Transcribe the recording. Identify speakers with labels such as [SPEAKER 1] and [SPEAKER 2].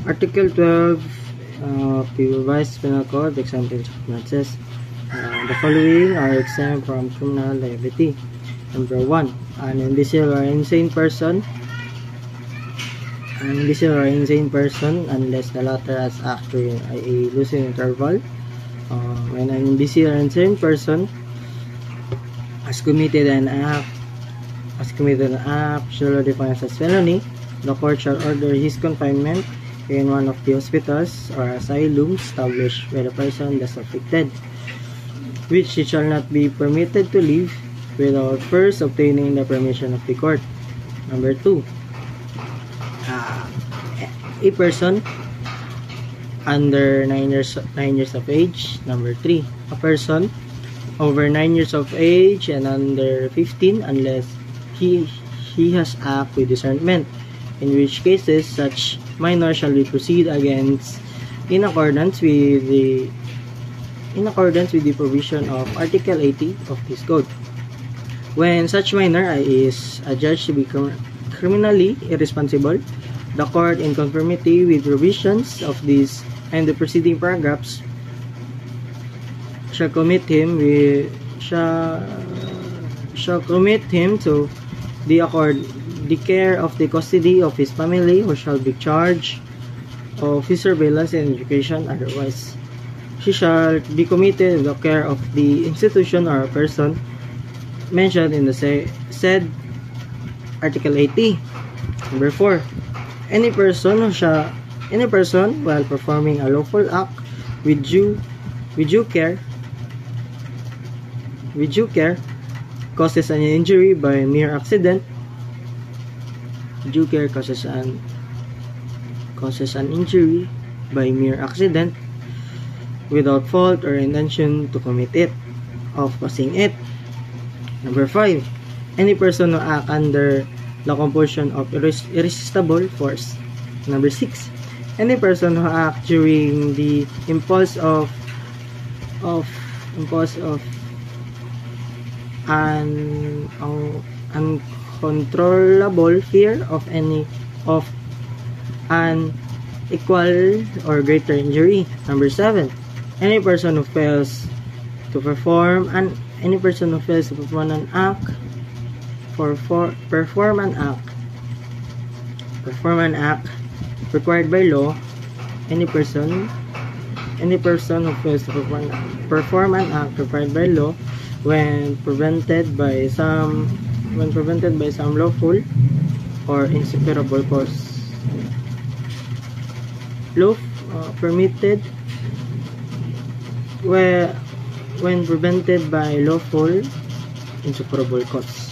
[SPEAKER 1] Article 12 of the Revised Penal Code, exemption of offenses. The following are exempt from criminal liability. Number 1, an imbecile or insane person. An imbecile or insane person unless the latter has acted during a lucid interval. When an imbecile or insane person has committed an act usually defined as felony, the court shall order his confinement in one of the hospitals or asylums established by the person thus afflicted, which he shall not be permitted to leave without first obtaining the permission of the court. Number 2, a person under 9 years of age. Number 3, a person over 9 years of age and under 15 unless he has acted with discernment, in which cases such minor shall be proceeded against in accordance with the provision of Article 80 of this code. When such minor is adjudged to be criminally irresponsible, the court, in conformity with provisions of this and the preceding paragraphs, shall commit him to the care of the custody of his family, who shall be charged of his surveillance and education. Otherwise, he shall be committed to the care of the institution or person mentioned in the said Article 80. Number 4, any person while performing a lawful act with due care causes an injury by mere accident. Due care causes an injury by mere accident without fault or intention to commit it, of causing it. Number 5, any person who act under the compulsion of irresistible force. Number 6, any person who act during the impulse of an uncontrollable fear of an equal or greater injury. Number 7, any person who fails to perform an act required by law. Any person who fails to perform an act required by law when prevented by some lawful or inseparable cause. Permitted when prevented by lawful inseparable cause.